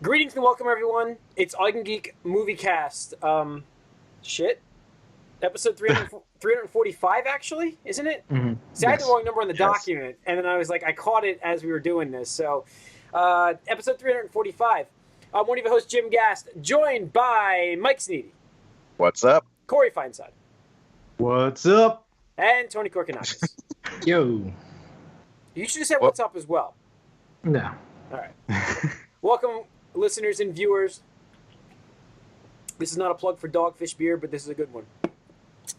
Greetings and welcome, everyone. It's All You Can Geek Moviecast. Episode 345, actually, isn't it? Mm-hmm. See, I had the wrong number on the document, and then I was like, I caught it as we were doing this. So, episode 345. I'm one of your hosts, Jim Gast, joined by Mike Sneedy. What's up? Corey Feinsod. What's up? And Tony Korkanakis. Yo. You should have said what's up as well. No. All right. Welcome, listeners and viewers. This is not a plug for Dogfish beer, but this is a good one.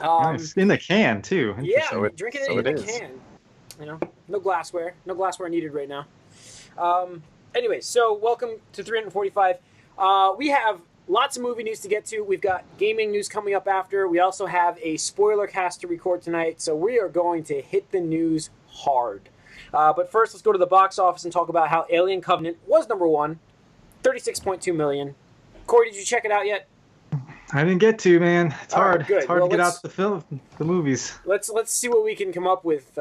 Nice. In the can, too. Yeah, So it- drinking so it in it a is. can. You know, no glassware. No glassware needed right now. Anyway, so welcome to 345. We have lots of movie news to get to. We've got gaming news coming up after. We also have a spoiler cast to record tonight, so we are going to hit the news hard. But first, let's go to the box office and talk about how Alien Covenant was number one, $36.2 million. Corey, did you check it out yet? I didn't get to, man. It's All right, hard. good. It's hard Well, to get let's- out the movies. Let's see what we can come up with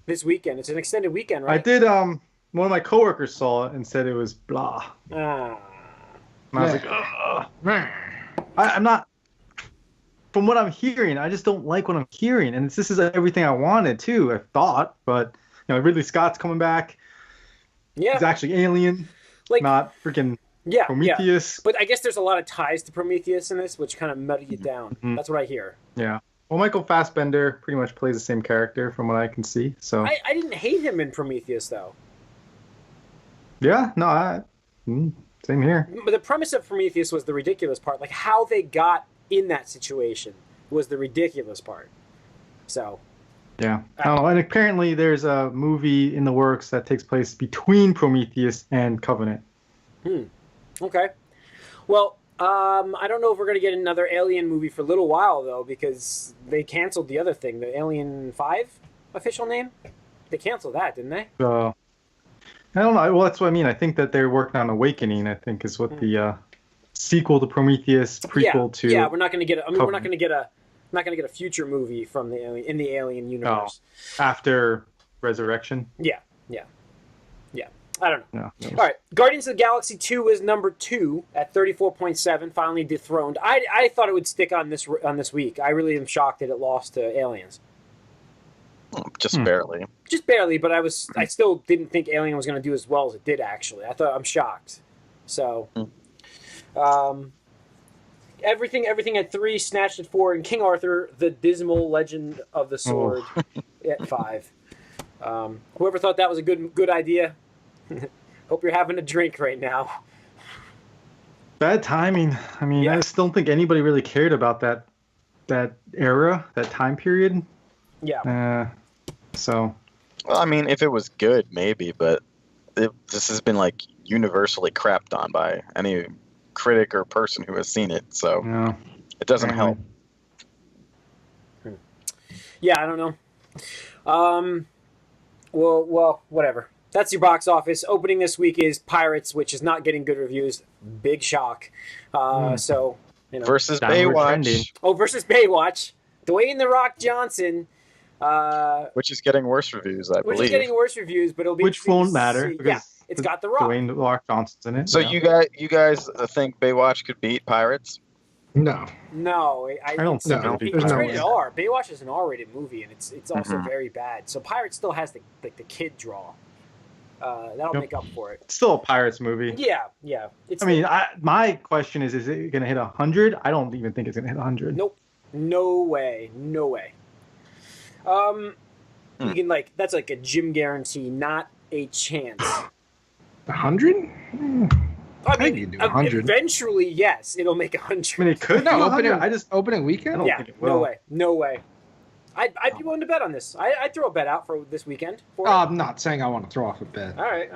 this weekend. It's an extended weekend, right? I did, one of my coworkers saw it and said it was blah. Ah. And I was like, ugh. I'm not, from what I'm hearing, I just don't like what I'm hearing. And this is everything I wanted, too, I thought. But, Ridley Scott's coming back. Yeah. He's actually Alien, Like, not freaking yeah. Prometheus. But I guess there's a lot of ties to Prometheus in this, which kind of muddy you down. Mhm. That's what I hear. Yeah. Well, Michael Fassbender pretty much plays the same character from what I can see. So I didn't hate him in Prometheus, though. yeah, no, same here. But the premise of Prometheus was the ridiculous part. Like, how they got in that situation was the ridiculous part. So, Yeah. I don't know. And apparently there's a movie in the works that takes place between Prometheus and Covenant. okay. Well, I don't know if we're going to get another Alien movie for a little while, though, because they canceled the other thing, the Alien 5 official name. They canceled that, didn't they? So I don't know. Well, that's what I mean. I think that they're working on Awakening, I think is what the sequel to Prometheus, prequel to. Yeah, we're not going to get. We're not Covenant. going to get a. Not going to get a future movie from the Alien in the Alien universe. After Resurrection. Yeah. I don't know. No. All right, Guardians of the Galaxy 2 is number 2 at 34.7, finally dethroned. I thought it would stick on this week. I really am shocked that it lost to Aliens. Just barely. Just barely, but I still didn't think Alien was going to do as well as it did. Actually, I'm shocked. So, everything at 3, Snatched at 4, and King Arthur: The Dismal Legend of the Sword at 5. Whoever thought that was a good idea, hope you're having a drink right now. Bad timing. I mean, Yeah. I just don't think anybody really cared about that era, that time period. Yeah. So. Well, I mean, if it was good, maybe, but this has been like universally crapped on by any critic or person who has seen it, so Yeah. it doesn't help. Yeah, I don't know. Well, whatever. That's your box office. Opening this week is Pirates, which is not getting good reviews. Big shock. So, Versus Downward trending. Baywatch, versus Baywatch. Dwayne "The Rock" Johnson. which is getting worse reviews, I Which believe. is getting worse reviews, but it'll be Which interesting won't to matter. see. Because Yeah, it's got The Rock. Dwayne "The Rock" Johnson's in it. So yeah. you guys think Baywatch could beat Pirates? No. No, I don't think No, it'll be It's no rated way. R. Baywatch is an R-rated movie, and it's also Mhm. very bad. So Pirates still has the kid draw. That'll Yep. make up for it. It's still a Pirates movie. Yeah. It's I mean, my question is it going to hit 100? I don't even think it's going to hit 100. Nope. No way. You can that's like a gym guarantee, not a chance. 100? I think mean, you can do 100. eventually, yes, it'll make I mean, 100. it could. No, be 100. opening, I just. opening weekend? I don't Yeah, think it will. no way. I'd be willing to bet on this. I'd throw a bet out for this weekend. For it. I'm not saying I want to throw off a bet. All right.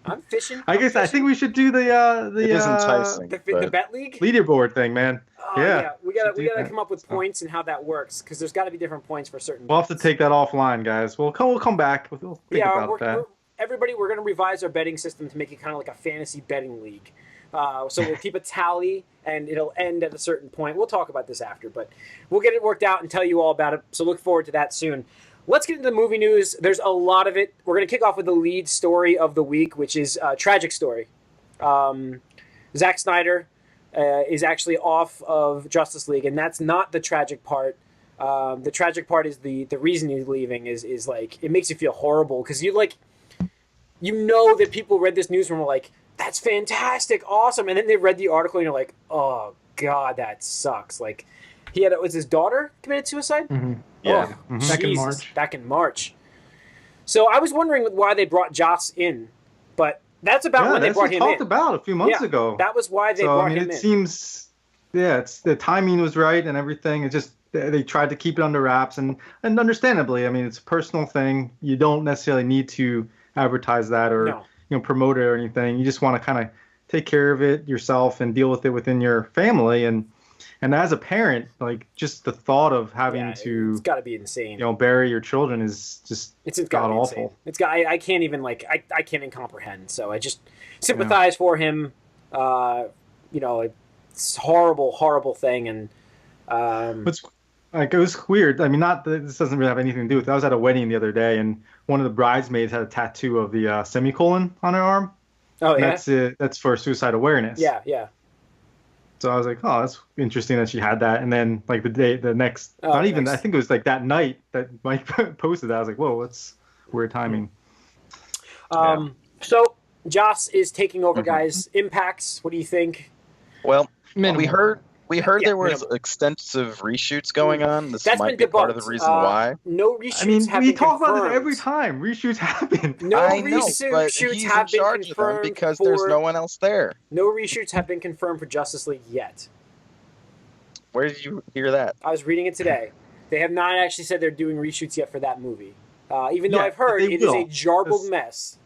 I'm fishing. I guess I think we should do the It is enticing. the but bet league. leaderboard thing, man. Oh, Yeah, we gotta should do that. come up with points and how that works because there's got to be different points for certain. We'll have to bets. take that offline, guys. We'll come back. We'll think Yeah, about that. everybody, we're going to revise our betting system to make it kind of like a fantasy betting league. So we'll keep a tally, and it'll end at a certain point. We'll talk about this after, but we'll get it worked out and tell you all about it. So look forward to that soon. Let's get into the movie news. There's a lot of it. We're going to kick off with the lead story of the week, which is Tragic Story. Zack Snyder is actually off of Justice League, and that's not the tragic part. The tragic part is the reason he's leaving is like, it makes you feel horrible because you know that people read this news and were like, that's fantastic, awesome, and then they read the article and you're like, oh god, that sucks. Like, was his daughter committed suicide? Mm-hmm. Yeah. Oh, back in March. So I was wondering why they brought Joss in, but that's about when they brought him in. Talked about a few months ago. That was why they brought him in. It seems, it's the timing was right and everything. It just they tried to keep it under wraps and understandably. I mean, it's a personal thing. You don't necessarily need to advertise that or promote it or anything. You just want to kind of take care of it yourself and deal with it within your family. And as a parent, like, just the thought of having to, it's got to be insane. Bury your children is just god awful. I can't even I can't even comprehend. So I just sympathize for him. It's horrible, horrible thing. And it was weird. I mean, this doesn't really have anything to do with it. I was at a wedding the other day, and one of the bridesmaids had a tattoo of the semicolon on her arm. Oh, yeah? That's for suicide awareness. Yeah, yeah. So I was like, oh, that's interesting that she had that. And then, like, I think it was like that night that Mike posted that. I was like, whoa, that's weird timing. So Joss is taking over, guys. Impacts, what do you think? Well, we heard there was extensive reshoots going on. This might be part of the reason why. No reshoots have been confirmed. We talk about this every time. Reshoots happen. No reshoots have been confirmed because there's no one else there. No reshoots have been confirmed for Justice League yet. Where did you hear that? I was reading it today. They have not actually said they're doing reshoots yet for that movie. Even though I've heard it is a jarbled mess.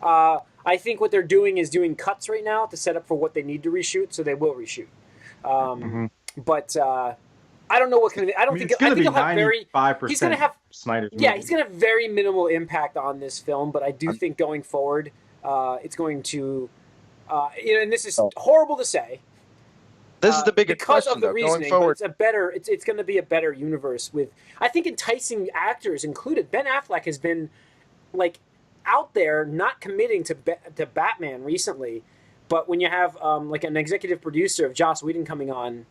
I think what they're doing is doing cuts right now to set up for what they need to reshoot, so they will reshoot. But I don't know what kind of. I think he'll have very. He's going to have Snyder's movie. Yeah, he's going to have very minimal impact on this film. But I do think going forward, it's going to. And this is horrible to say. This is the biggest because question, of the though, reasoning. going forward. But it's going to be a better universe with, I think, enticing actors included. Ben Affleck has been like out there, not committing to Batman recently. But when you have like an executive producer of Joss Whedon coming on,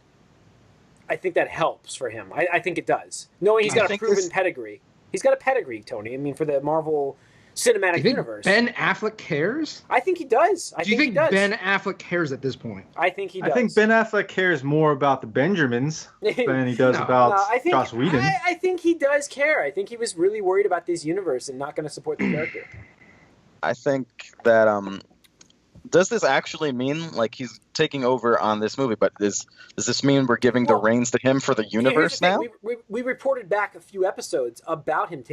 I think that helps for him. I think it does. Knowing he's got a proven pedigree. He's got a pedigree, Tony. I mean, for the Marvel Cinematic Universe. Ben Affleck cares? I think he does. Do you think Ben Affleck cares at this point? I think he does. I think Ben Affleck cares more about the Benjamins than he does about Joss Whedon. I think he does care. I think he was really worried about this universe and not going to support the character. I think that does this actually mean like he's taking over on this movie? But does this mean we're giving the reins to him for the universe now? We reported back a few episodes about him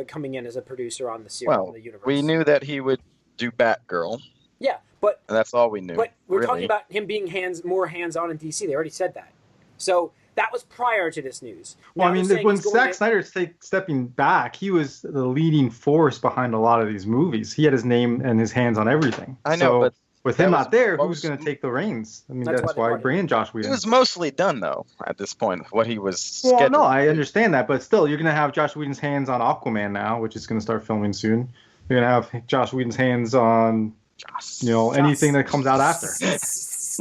coming in as a producer on the series. Well, the universe. We knew that he would do Batgirl. Yeah, but and that's all we knew. But we're talking about him being more hands-on in DC. They already said that. So that was prior to this news. Well, I mean, when Zack Snyder's stepping back, he was the leading force behind a lot of these movies. He had his name and his hands on everything. I know, but with him not there, who's going to take the reins? I mean, that's why bring in Joss Whedon. He was mostly done, though, at this point, what he was Well, scheduled. no, I understand that, but still, you're going to have Joss Whedon's hands on Aquaman now, which is going to start filming soon. You're going to have Joss Whedon's hands on, anything that comes out after.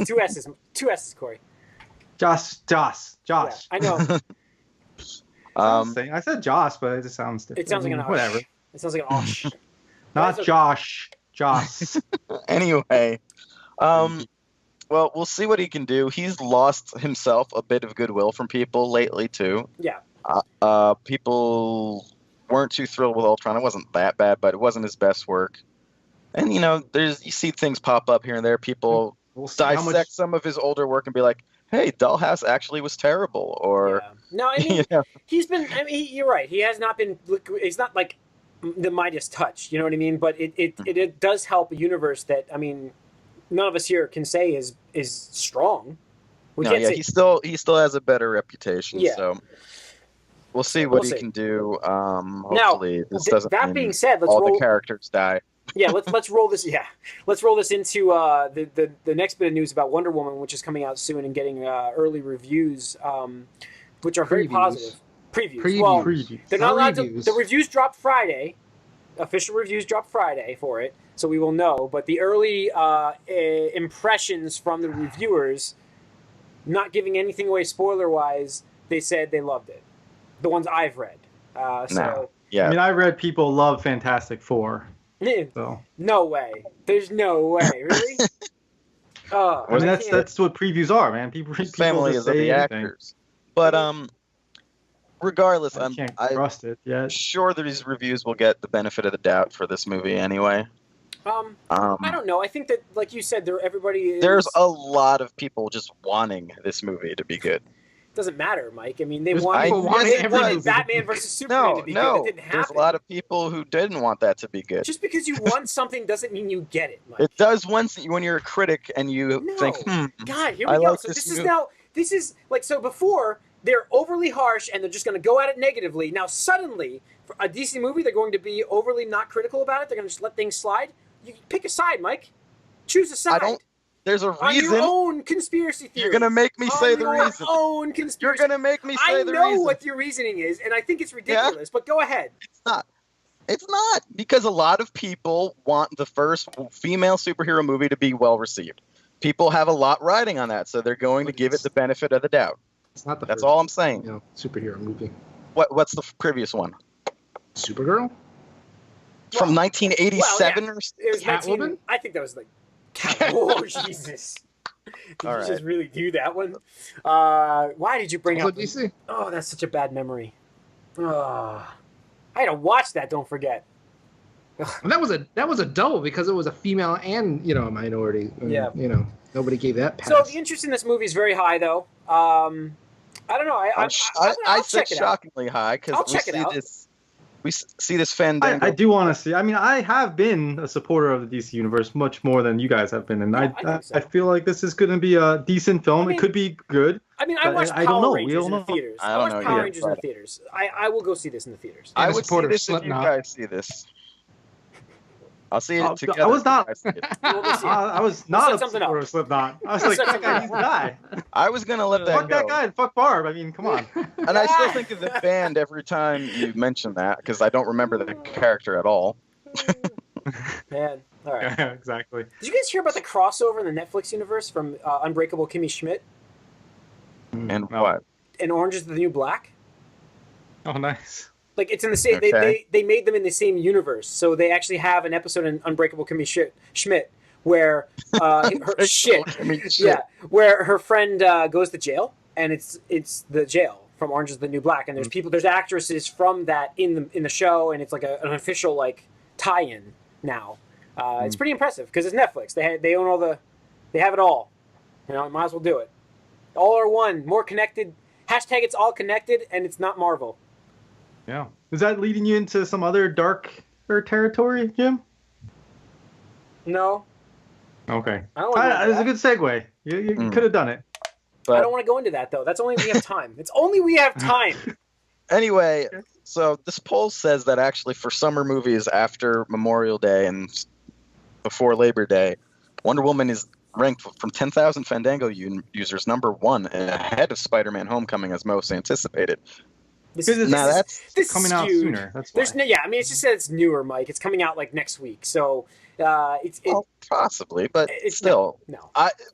Two S's, Corey. Josh. Yeah, I know. I said Josh, but it just sounds different. It sounds like an whatever. It sounds like an osh. Not Josh. Joss. Anyway, well, we'll see what he can do. He's lost himself a bit of goodwill from people lately too. Yeah. People weren't too thrilled with Ultron. It wasn't that bad, but it wasn't his best work. And you see things pop up here and there. People dissect some of his older work and be like, "Hey, Dollhouse actually was terrible." Or no, I mean, he's been. I mean, you're right. He has not been. He's not like the Midas touch, you know what I mean? But it does help a universe that, I mean, none of us here can say is strong. He still has a better reputation. Yeah. So we'll see what he can do. Hopefully, this doesn't. That being said, the characters die. Yeah, let's roll this. Yeah, let's roll this into the next bit of news about Wonder Woman, which is coming out soon and getting early reviews, which are very positive. Previews. Well, they're not allowed to. The reviews dropped Friday, official reviews drop Friday for it, so we will know. But the early impressions from the reviewers, not giving anything away spoiler-wise, they said they loved it. The ones I've read. Yeah. I mean, I read people love Fantastic Four. So. No way. There's no way. Really? I mean, that's what previews are, man. People family just is of say the anything. actors. But regardless, I can't trust it yet. Sure that these reviews will get the benefit of the doubt for this movie anyway. I don't know. I think that, like you said, there's a lot of people just wanting this movie to be good. Doesn't matter, Mike. I mean, they There's wanted people wanting every movie. Batman versus Superman to be good. It didn't happen. There's a lot of people who didn't want that to be good. Just because you want something doesn't mean you get it, Mike. It does once when you're a critic and you think, God, here we go. Like So this is like, so before they're overly harsh and they're just going to go at it negatively. Now suddenly, for a DC movie, they're going to be overly not critical about it. They're going to just let things slide. You pick a side, Mike. Choose a side. There's a reason. On your own conspiracity theory. You're going to make me say the reason. On your own conspiracy. You're going to make me say the reason. I know what your reasoning is, and I think it's ridiculous, but go ahead. It's not. Because a lot of people want the first female superhero movie to be well received. People have a lot riding on that, so they're going to give it the benefit of the doubt. It's not the That's first, all I'm saying. Superhero movie. What's the previous one? Supergirl? From 1987 or it was Catwoman? I think that was like oh Jesus. Did you just really do that one? Why did you bring up DC? Oh, that's such a bad memory. I had to watch that, don't forget. And that was a double because it was a female and a minority. And, nobody gave that pass. So the interest in this movie is very high, though. I don't know. I'll said shockingly high because we see this Fandango. I do want to see. I mean, I have been a supporter of the DC universe much more than you guys have been, and I feel like this is going to be a decent film. It could be good. I mean, I watched Power Rangers in the theaters. I watched Power Rangers in the theaters. I will go see this in the theaters. I would see this if you guys see this. I'll see it together. I was not. I was not a supporter of Slipknot. I was like, that guy, he's the guy. I was gonna let that go. Fuck that guy and fuck Barb. I mean, come on. And I still think of the band every time you mention that because I don't remember the character at all. Man, all right. Yeah, exactly. Did you guys hear about the crossover in the Netflix universe from Unbreakable Kimmy Schmidt? And what? And Orange is the New Black. Oh, nice. Like, it's in the same. Okay. They made them in the same universe, so they actually have an episode in Unbreakable Kimmy Schmidt where where her friend goes to jail, and it's the jail from Orange is the New Black, and there's actresses from that in the show, and it's like an official like tie-in now. It's pretty impressive because it's Netflix. They own they have it all. Might as well do it. All are one, more connected. Hashtag it's all connected, and it's not Marvel. Yeah. Is that leading you into some other darker territory, Jim? No. Okay. It's a good segue. You could have done it. But I don't want to go into that, though. That's only we have time. It's only we have time. Anyway, so this poll says that actually for summer movies after Memorial Day and before Labor Day, Wonder Woman is ranked from 10,000 Fandango users number 1 ahead of Spider-Man Homecoming as most anticipated. This is coming out sooner. That's why. It's just that it's newer, Mike. It's coming out like next week, so possibly, but it's still, no.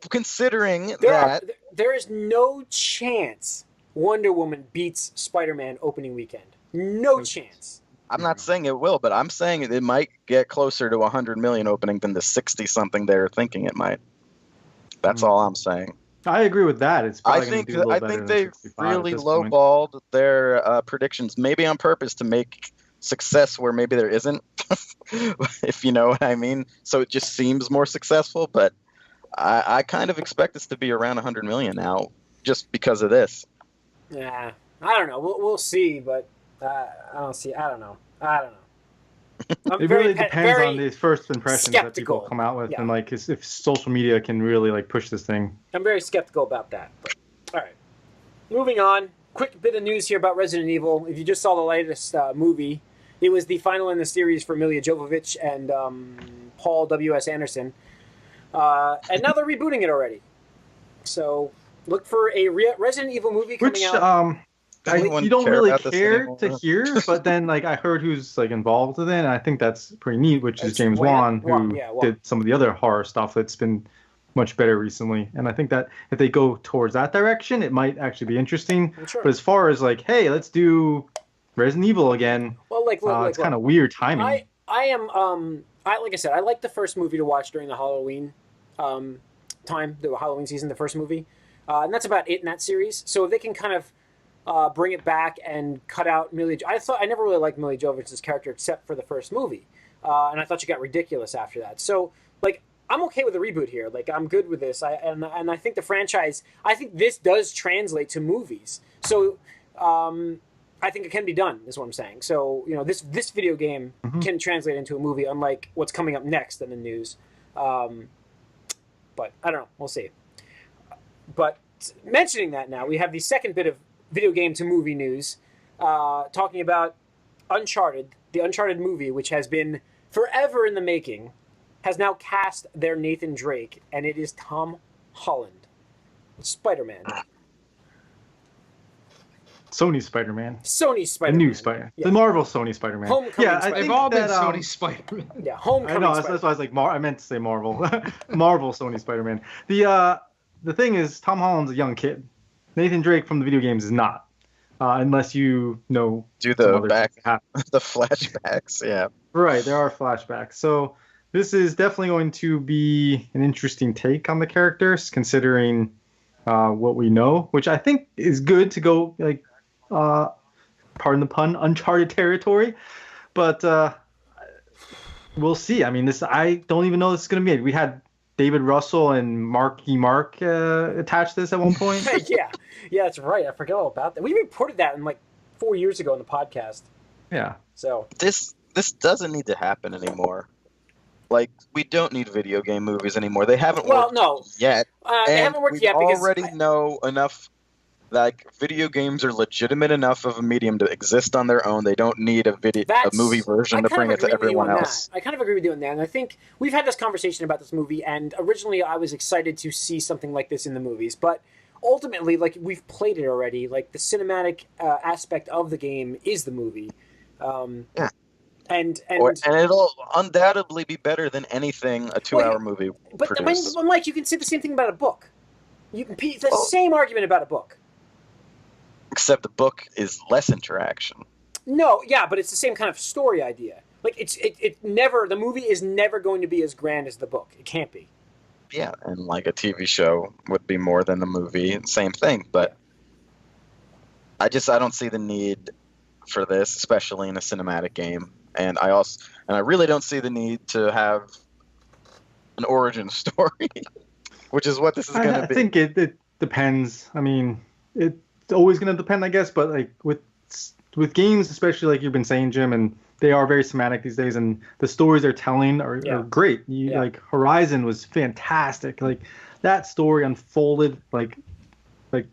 Considering there is no chance Wonder Woman beats Spider-Man opening weekend. No chance. I'm not saying it will, but I'm saying it might get closer to 100 million opening than the 60 something they're thinking it might. That's all I'm saying. I agree with that. It's I think they really lowballed their predictions, maybe on purpose to make success where maybe there isn't, if you know what I mean. So it just seems more successful, but I kind of expect this to be around 100 million now, just because of this. Yeah, I don't know. We'll see, but I don't know. It really depends on these first impressions that people come out with, and like if social media can really like push this thing. I'm very skeptical about that. But, all right, moving on. Quick bit of news here about Resident Evil. If you just saw the latest movie, it was the final in the series for Milla Jovovich and Paul W.S. Anderson, and now they're rebooting it already. So look for a Resident Evil movie coming out. you don't really care to hear, but then like I heard who's like involved with it, and I think that's pretty neat, which is James Wan, who did some of the other horror stuff that's been much better recently. And I think that if they go towards that direction, it might actually be interesting. Sure. But as far as like, hey, let's do Resident Evil again, well, it's kind of weird timing. Like I said, I like the first movie to watch during the Halloween time, the Halloween season, the first movie. And that's about it in that series. So if they can kind of bring it back and cut out Mila... I never really liked Mila Jovovich's character except for the first movie. And I thought she got ridiculous after that. So, like, I'm okay with a reboot here. Like, I'm good with this. And I think the franchise... I think this does translate to movies. So, I think it can be done, is what I'm saying. So, you know, this video game can translate into a movie, unlike what's coming up next in the news. But, I don't know. We'll see. But mentioning that now, we have the second bit of video game to movie news, talking about Uncharted, the Uncharted movie, which has been forever in the making, has now cast their Nathan Drake, and it is Tom Holland, Spider-Man. Sony Spider-Man. Sony Spider-Man. The new Spider-Man. Yeah. The Marvel Sony Spider-Man. Homecoming Spider-Man. They've all been Sony Spider-Man. Yeah, Homecoming Spider-Man. That's why I was like, I meant to say Marvel. Marvel Sony Spider-Man. The thing is, Tom Holland's a young kid. Nathan Drake from the video games is not, unless you know. Do the the flashbacks, yeah. Right, there are flashbacks. So this is definitely going to be an interesting take on the characters, considering what we know, which I think is good to go like, pardon the pun, uncharted territory. But we'll see. I mean, I don't even know this is going to be. We had David Russell and Marky Mark attached this at one point. yeah, that's right. I forgot all about that. We reported that in like 4 years ago in the podcast. Yeah. So this doesn't need to happen anymore. Like, we don't need video game movies anymore. They haven't worked yet. They haven't worked yet because already know enough. Like, video games are legitimate enough of a medium to exist on their own. They don't need a movie version to bring it to everyone else. I kind of agree with you on that. And I think we've had this conversation about this movie, and originally I was excited to see something like this in the movies. But ultimately, like, we've played it already. Like, the cinematic aspect of the game is the movie. Yeah. And it'll undoubtedly be better than anything a 2-hour movie produces. But Mike, you can say the same thing about a book. You can the same argument about a book. Except the book is less interaction. No, yeah, but it's the same kind of story idea. Like the movie is never going to be as grand as the book. It can't be. Yeah, and like a TV show would be more than the movie. Same thing, but I don't see the need for this, especially in a cinematic game. And I really don't see the need to have an origin story, which is what this is going to be. I think it depends. I mean, it's always going to depend, I guess. But like with games, especially like you've been saying, Jim, and they are very cinematic these days, and the stories they're telling are great. Like Horizon was fantastic. Like that story unfolded like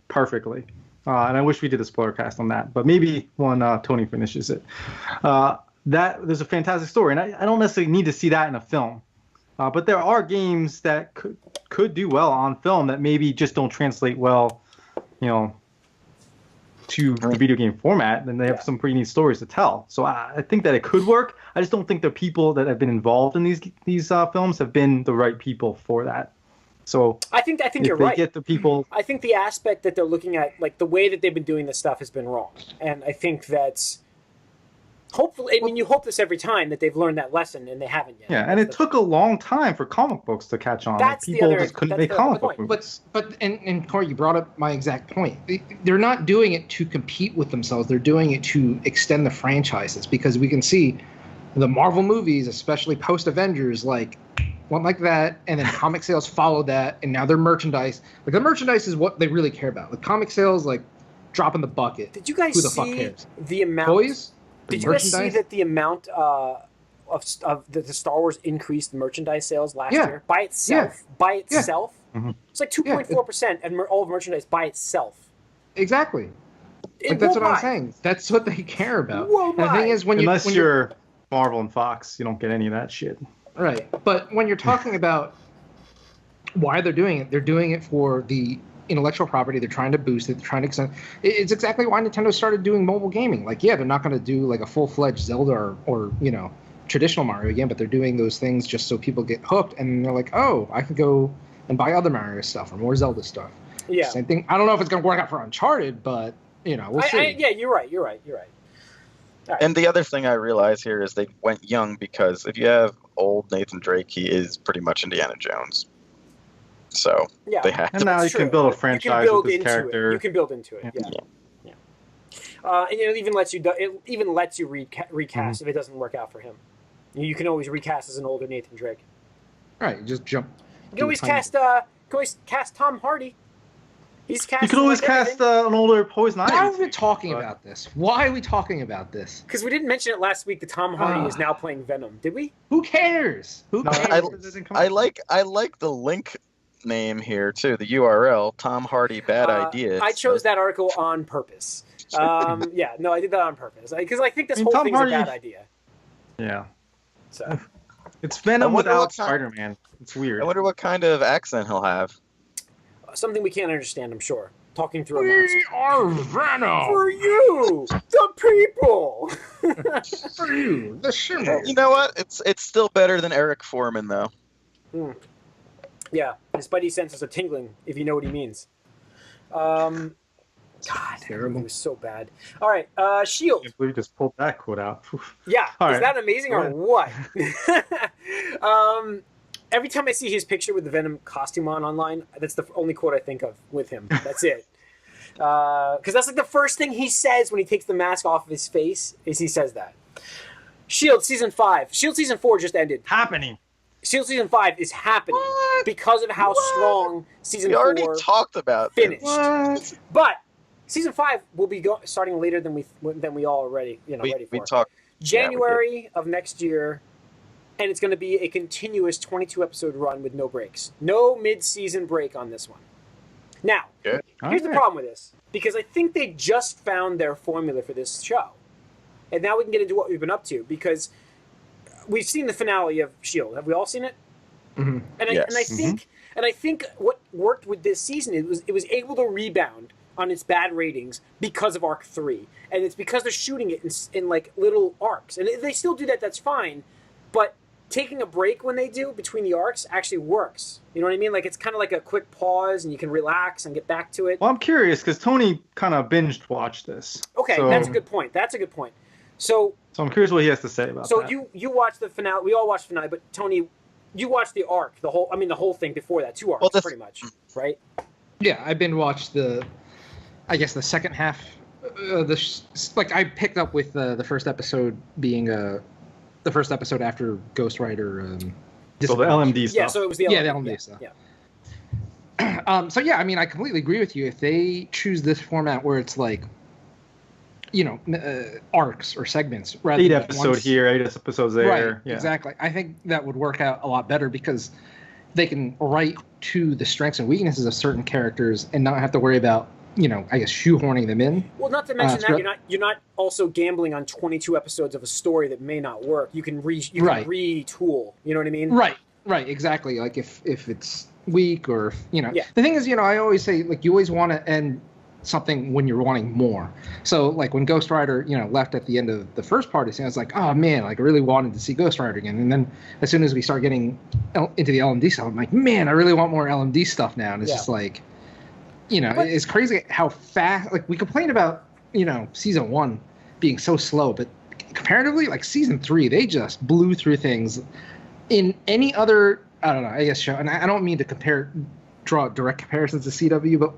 perfectly. And I wish we did a spoiler cast on that, but maybe when Tony finishes it. There's a fantastic story, and I don't necessarily need to see that in a film. But there are games that could do well on film that maybe just don't translate well, to the video game format, and they have some pretty neat stories to tell. So I think that it could work. I just don't think the people that have been involved in these films have been the right people for that. So I think you're right. Get the people. I think the aspect that they're looking at, like the way that they've been doing this stuff, has been wrong, and I think that's hopefully. I mean, you hope this every time that they've learned that lesson, and they haven't yet. Yeah, and it took a long time for comic books to catch on. That's people the other, just couldn't make comic book movies. But Corey, you brought up my exact point. They're not doing it to compete with themselves. They're doing it to extend the franchises, because we can see the Marvel movies, especially post Avengers, went like that, and then comic sales followed that, and now their merchandise. Like, the merchandise is what they really care about. The comic sales, drop in the bucket. Did you guys see the amount? Toys? Did you guys see that the amount of the Star Wars increased merchandise sales last year by itself? Yeah. By itself, it's like 2.4% of all of merchandise by itself. Exactly. That's what I'm saying. That's what they care about. And the thing is, unless you're Marvel and Fox, you don't get any of that shit. Right, but when you're talking about why they're doing it for the intellectual property. They're trying to boost it. They're trying to extend. It's exactly why Nintendo started doing mobile gaming. Like, yeah, they're not going to do like a full-fledged Zelda or traditional Mario again, but they're doing those things just so people get hooked, and they're like, oh, I could go and buy other Mario stuff or more Zelda stuff. Yeah. Same thing. I don't know if it's going to work out for Uncharted, but we'll see. Yeah, you're right. Right. And the other thing I realize here is they went young because if you have old Nathan Drake, he is pretty much Indiana Jones. So yeah. they have. And now you can build a franchise with this character. You can build into it. Yeah. And it even lets you recast if it doesn't work out for him. You can always recast as an older Nathan Drake. All right, just jump. You can always cast Tom Hardy. He's cast. You can always cast an older Poison Ivy. Why are we talking about this? Why are we talking about this? Because we didn't mention it last week that Tom Hardy is now playing Venom. Did we? Who cares? I like the link name here too. The URL, Tom Hardy Bad Idea. I chose that article on purpose. I did that on purpose because I think this whole thing's a bad idea. Yeah. So it's Venom without Spider-Man. It's weird. I wonder what kind of accent he'll have. Something we can't understand, I'm sure. Talking through a mask. We are Venom! For you! The people! For you, the shimmer. You know what? It's still better than Eric Foreman, though. Yeah, his spidey senses are tingling, if you know what he means. God, terrible. It was so bad. All right, S.H.I.E.L.D. I can't believe you just pulled that quote out. Yeah, All is that amazing or what? Every time I see his picture with the Venom costume online, that's the only quote I think of with him. That's it. Because that's like the first thing he says when he takes the mask off of his face, is he says that. S.H.I.E.L.D. Season 5. S.H.I.E.L.D. Season 4 just ended. Happening. S.H.I.E.L.D. Season 5 is happening because of how strong Season 4 already talked about finished. But Season 5 will be starting later than we all already ready for. We talked January of next year. And it's going to be a continuous 22-episode run with no breaks. No mid-season break on this one. Now, here's the problem with this. Because I think they just found their formula for this show. And now we can get into what we've been up to. Because we've seen the finale of S.H.I.E.L.D. Have we all seen it? Mm-hmm. And I think what worked with this season it was able to rebound on its bad ratings because of Arc 3. And it's because they're shooting it in like little arcs. And if they still do that, that's fine. But taking a break when they do between the arcs actually works. You know what I mean? Like it's kind of like a quick pause and you can relax and get back to it. Well, I'm curious because Tony kind of binged watched this. Okay, so that's a good point. So I'm curious what he has to say about that. So you watched the finale. We all watched the finale, but Tony, you watched the arc, the whole thing before that, 2 arcs, pretty much, right? Yeah, I've been watched the second half. I picked up with the first episode being the first episode after Ghost Rider. So the LMD stuff. Yeah, so it was the LMD stuff. Yeah. So yeah, I mean, I completely agree with you. If they choose this format where it's like, arcs or segments, rather 8 episodes here, 8 episodes there. Right. Yeah. Exactly. I think that would work out a lot better because they can write to the strengths and weaknesses of certain characters and not have to worry about shoehorning them in. Well, not to mention that you're not also gambling on 22 episodes of a story that may not work. You can retool. You know what I mean? Right. Exactly. Like if it's weak or The thing is, I always say you always want to end something when you're wanting more. So like when Ghost Rider left at the end of the first part, I was like, oh man, I really wanted to see Ghost Rider again. And then as soon as we start getting into the LMD stuff, I'm like, man, I really want more LMD stuff now. And it's just like. It's crazy how fast. Like we complained about, season 1 being so slow, but comparatively, like season 3, they just blew through things. In any other, I don't know, show, and I don't mean to draw direct comparisons to CW, but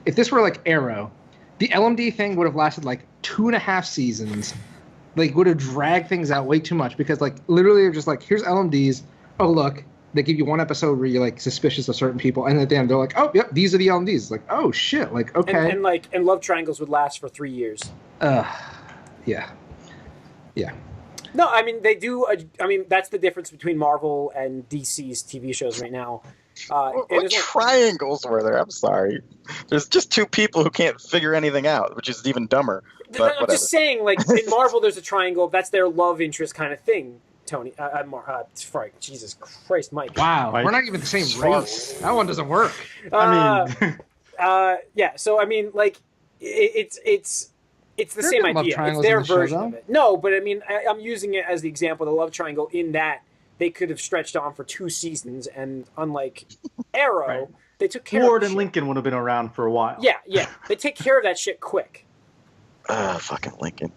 if this were like Arrow, the LMD thing would have lasted like 2.5 seasons. Like would have dragged things out way too much because like literally they're just like, here's LMDs. Oh look. They give you one episode where you're like suspicious of certain people, and at the end they're like, "Oh, yep, these are the LMDs." It's like, "Oh shit!" Like, okay. And love triangles would last for 3 years. Yeah. No, I mean they do. That's the difference between Marvel and DC's TV shows right now. What triangles were there? I'm sorry. There's just 2 people who can't figure anything out, which is even dumber. But I'm just saying, like in Marvel, there's a triangle. That's their love interest kind of thing. Tony, Jesus Christ, Mike. Wow, Mike. We're not even the same race. That one doesn't work. I mean, Yeah. So I mean, like, it's the There same have been love idea. It's triangles their in the show, version though. of it. No, but I mean, I'm using it as the example, the love triangle, in that they could have stretched on for 2 seasons, and unlike Arrow, Right. they took care Ward of and shit. Lincoln would have been around for a while. Yeah. They take care of that shit quick. Fucking Lincoln.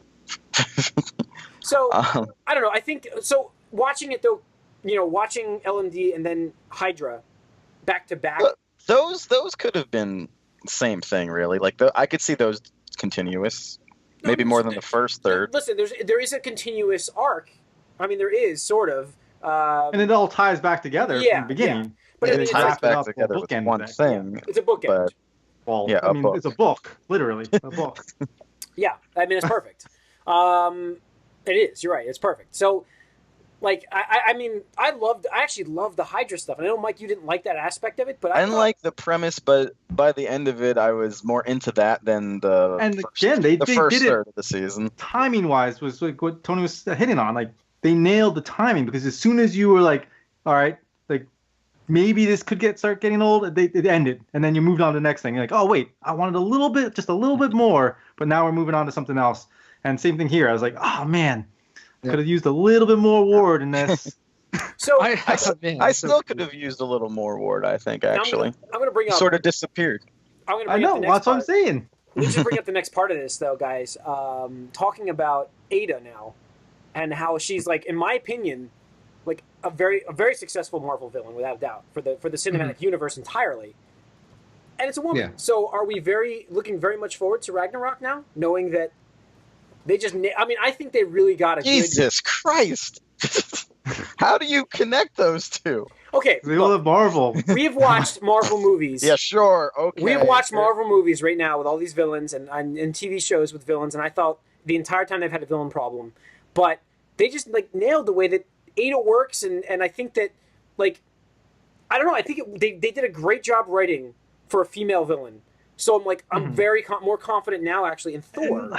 So I don't know. I think so. Watching it though, watching LMD and then Hydra back to back. Those could have been the same thing, really. Like I could see those continuous, maybe more than the first third. Listen, there is a continuous arc. I mean, there is sort of. And it all ties back together from the beginning. Yeah. But It I mean, ties wrapped back up together a with bookend one of that. thing. it's a bookend. But Well, Yeah, I a mean, book. it's a book, literally, a book. Yeah, I mean, it's perfect. It is. You're right. It's perfect. So, like, I mean, I actually loved the Hydra stuff. And I know, Mike, you didn't like that aspect of it, but I didn't like the premise, but by the end of it, I was more into that than the Again, they first did it third of the season. timing wise was like what Tony was hitting on. Like they nailed the timing because as soon as you were like, all right, like maybe this could start getting old, it ended, and then you moved on to the next thing. You're like, oh wait, I wanted just a little bit more, but now we're moving on to something else. And same thing here. I was like, oh man, could have used a little bit more Ward in this. So I still could have used a little more Ward. I think actually, I'm going to bring he up. sort of disappeared. I'm going to I bring up know, the next that's what I'm part. saying. Let me just bring up the next part of this, though, guys. Talking about Ada now, and how she's like, in my opinion, like a very successful Marvel villain, without doubt, for the cinematic universe entirely. And it's a woman. Yeah. So are we looking very much forward to Ragnarok now, knowing that they just? I mean, I think they really got a Jesus Christ! How do you connect those two? Okay, They all have Marvel. we've watched Marvel movies. Yeah, sure. Okay. We have watched Marvel movies right now with all these villains and TV shows with villains, and I thought the entire time they've had a villain problem. But they just like nailed the way that Ada works, and I think that, like, I don't know, I think they did a great job writing for a female villain. So I'm like, I'm very more confident now actually in Thor.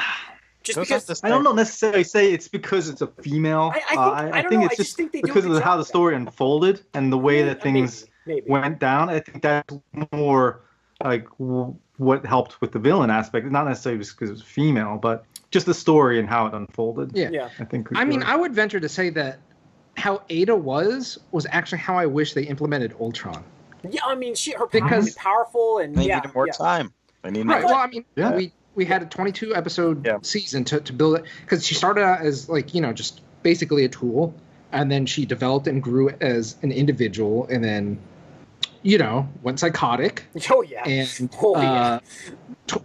Just because I don't necessarily say it's because it's a female. I don't know. I just think they do a because good of how job the with story unfolded and the way that things maybe. went down. I think that's more like what helped with the villain aspect. Not necessarily just because it was female, but just the story and how it unfolded. Yeah. I think. I mean, I would venture to say that how Ada was actually how I wish they implemented Ultron. Yeah, I mean, her power is powerful, and They needed more time. They needed Right. more. Well, I mean, we had a 22 episode season to build it, because she started out as like, just basically a tool, and then she developed and grew as an individual, and then went psychotic. Oh yeah. And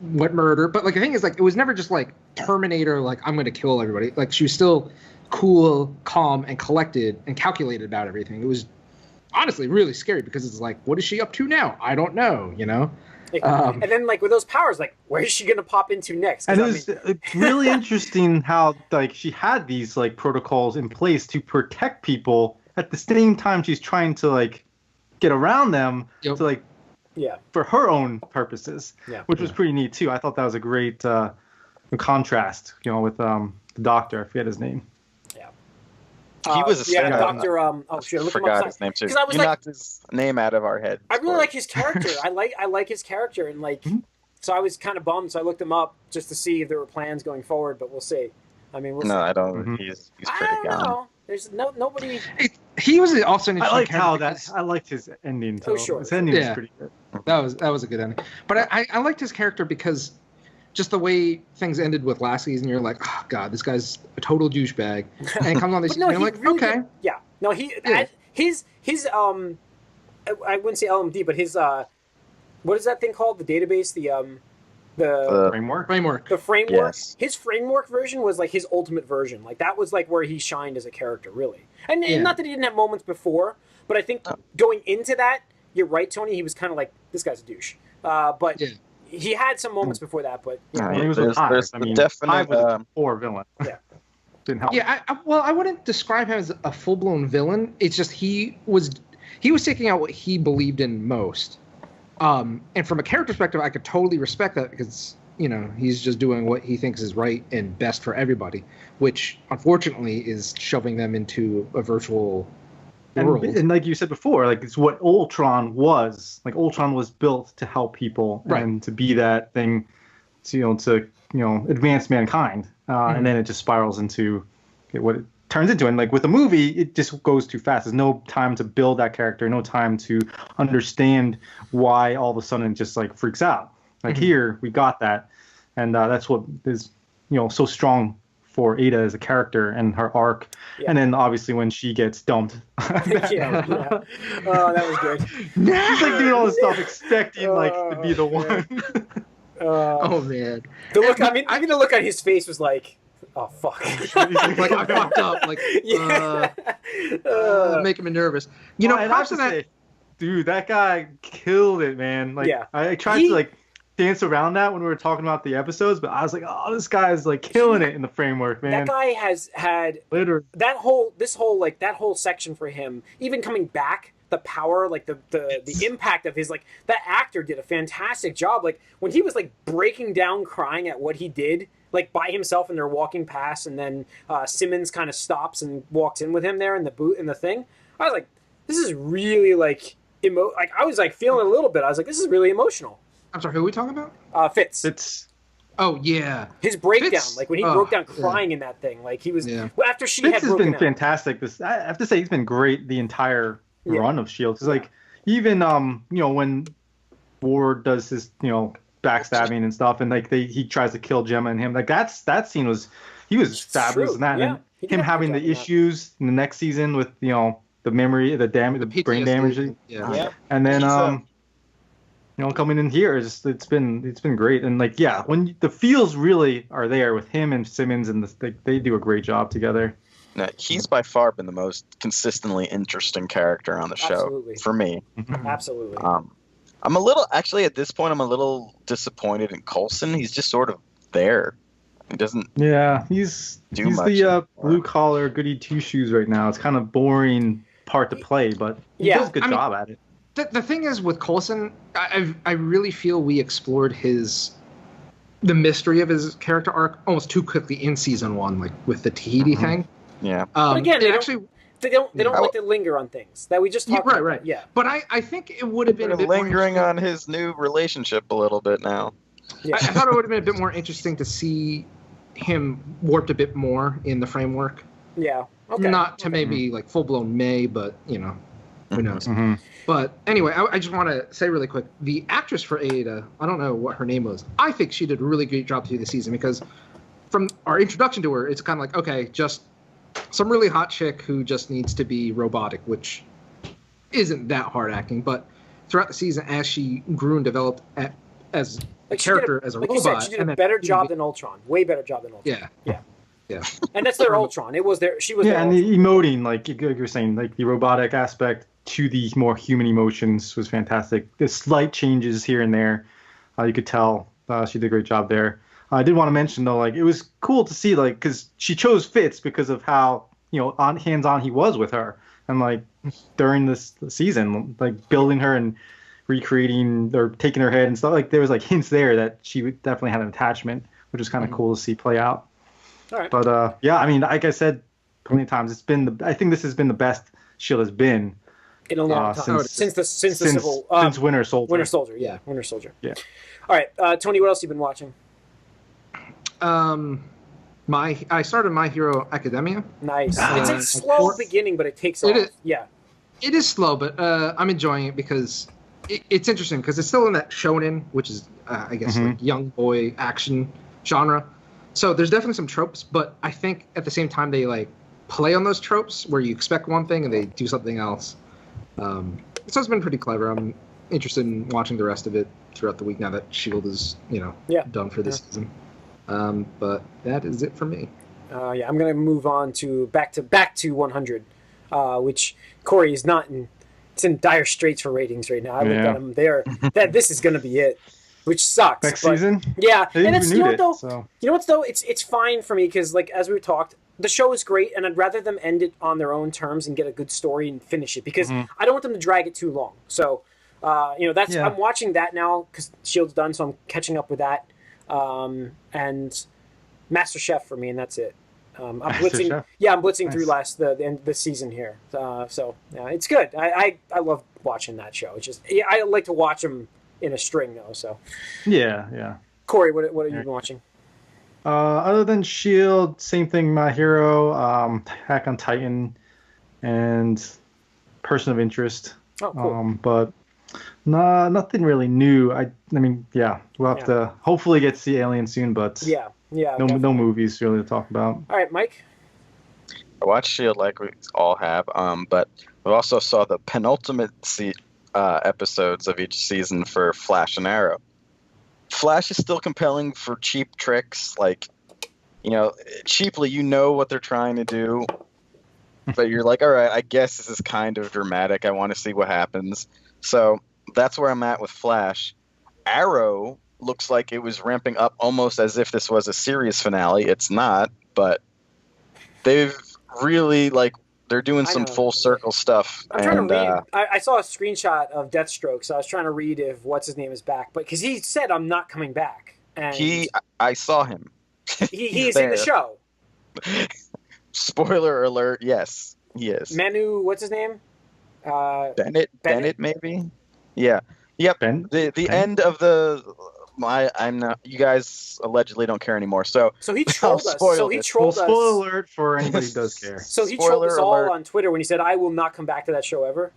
went murder. But like the thing is, like, it was never just like Terminator, like I'm gonna kill everybody. Like she was still cool, calm, and collected and calculated about everything. It was honestly really scary because it's like, what is she up to now? I don't know, and then, like, with those powers, like, where is she going to pop into next? And it was really interesting how, like, she had these, like, protocols in place to protect people. At the same time, she's trying to, like, get around them to, like, for her own purposes, which was pretty neat, too. I thought that was a great contrast, with the doctor. I forget his name. He was a Doctor. Oh shit! I forgot his name too. Because I was you knocked his name out of our head. I really like his character. I like his character, and like, so I was kind of bummed. So I looked him up just to see if there were plans going forward. But we'll see. I mean, we'll see. I don't. He's pretty I don't gone. know. There's nobody. He was also an interesting I liked his ending. Oh, sure. His ending was pretty good. That was a good ending. But I liked his character because just the way things ended with last season, you're like, oh god, this guy's a total douchebag, and he comes on this season, and you're like, really okay, did, yeah, no, his I wouldn't say LMD, but his what is that thing called? The database, the framework. The framework. Yes. His framework version was like his ultimate version. Like that was like where he shined as a character, really. And not that he didn't have moments before, but I think going into that, you're right, Tony. He was kind of like, this guy's a douche. But he had some moments before that. But he was a definite poor villain. Yeah. Didn't help. Yeah, I wouldn't describe him as a full blown villain. It's just he was taking out what he believed in most. And from a character perspective, I could totally respect that because he's just doing what he thinks is right and best for everybody, which unfortunately is shoving them into a virtual world. And like you said before, like it's what Ultron was. Like Ultron was built to help people and to be that thing, to advance mankind. And then it just spirals into what it turns into. And like with a movie, it just goes too fast. There's no time to build that character, no time to understand why all of a sudden it just like freaks out. Like here, we got that, and that's what is so strong for Ada as a character and her arc. Yeah. And then obviously when she gets dumped. Yeah. Oh, that was good. She's like doing all this stuff expecting like to be the one. Oh man. The look, I mean the look on his face was like, oh fuck. Like I fucked up. Like making me nervous. Props to that. Dude, that guy killed it, man. Like I tried to like dance around that when we were talking about the episodes, but I was like, oh, this guy is like killing it in the framework, man. That guy has had literally that whole section for him, even coming back, the power, like the impact of his, like, that actor did a fantastic job. Like when he was like breaking down crying at what he did, like by himself, and they're walking past, and then Simmons kind of stops and walks in with him there in the boot in the thing. I was like, this is really like I was like feeling a little bit. I was like, this is really emotional. I'm sorry, who are we talking about? Fitz. Oh yeah, his breakdown, Fitz, like when he broke down crying in that thing, like he was after she Fitz had broken has been fantastic. I have to say he's been great the entire run of S.H.I.E.L.D. Because like even when Ward does his backstabbing and stuff, and like he tries to kill Gemma and him, like that scene was fabulous in that, and him having the issues in the next season with the memory, the damage, the brain damage, and then coming in here, it's been great. And like, when the feels really are there with him and Simmons, and they do a great job together. No, he's by far been the most consistently interesting character on the show for me. Absolutely. I'm a little, actually at this point, I'm a little disappointed in Coulson. He's just sort of there. He doesn't. Yeah, he's the blue collar goody two shoes right now. It's kind of boring part to play, but he does a good job at it. The thing is with Coulson, I really feel we explored the mystery of his character arc almost too quickly in season 1, like with the Tahiti thing. Yeah. But again, they don't like to linger on things that we just talked about. Right. Yeah. But I think it would have been a bit lingering more on his new relationship a little bit now. Yeah. I thought it would have been a bit more interesting to see him warped a bit more in the framework. Yeah. Okay. Not to maybe like full blown May, but who knows? Mm-hmm. But anyway, I just want to say really quick, the actress for Ada, I don't know what her name was. I think she did a really great job through the season, because from our introduction to her, it's kind of like, okay, just some really hot chick who just needs to be robotic, which isn't that hard acting. But throughout the season, as she grew and developed as a character, as a robot, you said, she did a better job than Ultron. Way better job than Ultron. Yeah. And that's their Ultron. It was their. She was. Yeah, and the emoting, like you're saying, like the robotic aspect to the more human emotions was fantastic. The slight changes here and there, you could tell she did a great job there. I did want to mention though, like it was cool to see, like, because she chose Fitz because of how hands-on he was with her, and like during this season, like building her and recreating or taking her head and stuff. Like there was like hints there that she definitely had an attachment, which is kind of cool to see play out. All right. But I mean, like I said plenty of times, I think this has been the best S.H.I.E.L.D. has been in a long time since Winter Soldier. Winter Soldier. Yeah. All right, Tony, what else have you been watching? I started My Hero Academia. Nice. It's a slow beginning, but it takes off. It is slow, but I'm enjoying it because it's interesting, because it's still in that shonen, which is I guess like young boy action genre. So there's definitely some tropes, but I think at the same time they like play on those tropes where you expect one thing and they do something else. So it's been pretty clever. I'm interested in watching the rest of it throughout the week now that S.H.I.E.L.D. is done for this season. But that is it for me. I'm going to move on to back to 100, which Corey is not in. It's in dire straits for ratings right now. I looked at him there. That this is going to be it, which sucks. Next season? Yeah, and it's you know what though, it's fine for me because like as we talked, the show is great, and I'd rather them end it on their own terms and get a good story and finish it because I don't want them to drag it too long. So, I'm watching that now because S.H.I.E.L.D.'s done, so I'm catching up with that. And MasterChef for me, and that's it. I'm Master blitzing. Chef. Yeah, I'm blitzing Nice. through the end this season here. So yeah, it's good. I love watching that show. It's just I like to watch them in a string though. So Yeah. Corey, what have you been watching? Other than Shield, same thing. My Hero, Hack on Titan, and Person of Interest. Oh, cool. But nothing really new. I mean, yeah, we'll have to hopefully get to see Alien soon, but yeah, no movies really to talk about. All right, Mike. I watched Shield like we all have, but we also saw the penultimate episodes of each season for Flash and Arrow. Flash is still compelling for cheap tricks, like, cheaply, what they're trying to do, but you're like, all right, I guess this is kind of dramatic. I want to see what happens. So that's where I'm at with Flash. Arrow looks like it was ramping up almost as if this was a series finale. It's not, but they've really, they're doing some full circle stuff. I'm trying to read. I saw a screenshot of Deathstroke, so I was trying to read if what's his name is back, but because he said I'm not coming back. And I saw him. He's in the show. Spoiler alert! Yes, he is. Manu, what's his name? Bennett, maybe. Yeah. Yep. The end of I'm not. You guys allegedly don't care anymore. So he trolled us. So he trolled us. Spoiler alert for anybody who does care. So he trolled us all on Twitter when he said, "I will not come back to that show ever."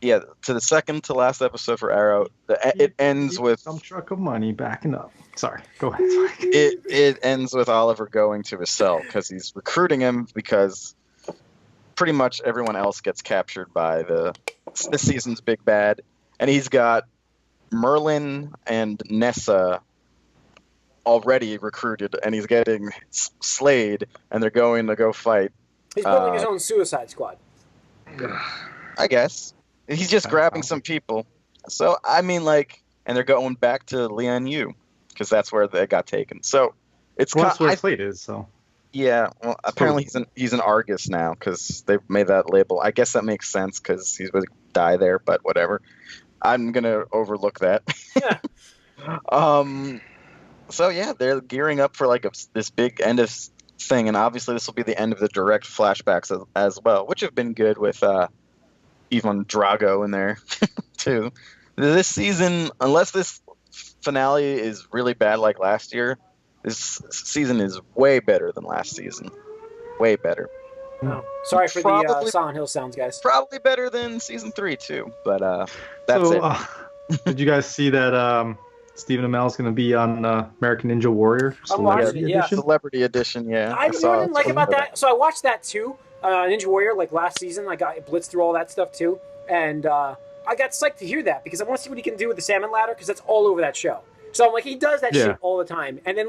Yeah, to the second to last episode for Arrow, it ends with some truck of money backing up. Sorry, go ahead. It ends with Oliver going to his cell because he's recruiting him because pretty much everyone else gets captured by this season's big bad, and he's got Merlin and Nessa already recruited, and he's getting Slade, and they're going to go fight. He's building his own Suicide Squad. I guess. He's just grabbing some people. So, I mean, and they're going back to Lian Yu, because that's where they got taken. So, that's where Slade is, so. Yeah, well, apparently he's an Argus now, because they've made that label. I guess that makes sense, because he's going to die there, but whatever. I'm going to overlook that. So, yeah, they're gearing up for, this big end of thing, and obviously this will be the end of the direct flashbacks as well, which have been good with even Drago in there, too. This season, unless this finale is really bad like last year, this season is way better than last season. Way better. Oh, sorry for the Silent Hill sounds, guys. Probably better than season 3, too, but that's it. Did you guys see that Stephen Amell's going to be on American Ninja Warrior? Celebrity edition, yeah. I didn't like about that. So I watched that, too. Ninja Warrior, last season, I blitzed through all that stuff too, and I got psyched to hear that because I want to see what he can do with the salmon ladder because that's all over that show. So I'm like, he does that shit all the time, and then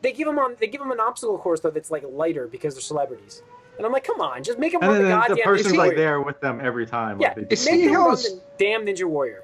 they give him an obstacle course though that's lighter because they're celebrities, and I'm like, come on, just make him run the goddamn. The person's Ninja there with them every time. Yeah, make him run the damn Ninja Warrior.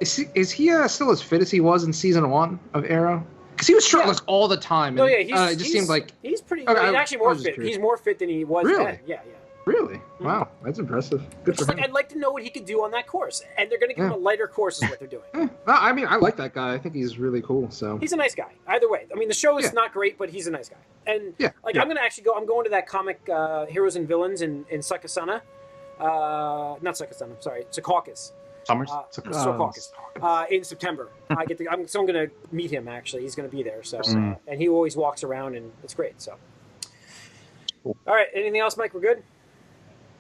Is he still as fit as he was in season 1 of Arrow? Because he was shirtless all the time. And, it just seemed like he's pretty. Okay, he's actually more fit. He's more fit than he was then. Yeah. Really? Wow, that's impressive. Good for him. I'd like to know what he could do on that course, and they're going to give him a lighter course, is what they're doing. I mean, I like that guy. I think he's really cool. So he's a nice guy. Either way, I mean, the show is not great, but he's a nice guy. And I'm going to actually I'm going to that comic, Heroes and Villains in Sakasana. Not Sakasana. I'm sorry, Secaucus. Secaucus. In September. I'm going to meet him. Actually, he's going to be there. So, and he always walks around, and it's great. So, all right. Anything else, Mike? We're good.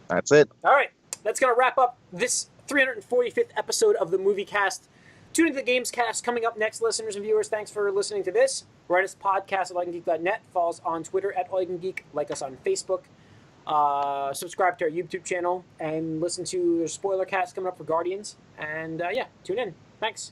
That's it. All right. That's going to wrap up this 345th episode of the Moviecast. Tune into the Gamescast coming up next, listeners and viewers. Thanks for listening to this. Write us podcast at allyoucangeek.net. Follow us on Twitter at allyoucangeek. Like us on Facebook. Subscribe to our YouTube channel and listen to the spoiler cast coming up for Guardians. And tune in. Thanks.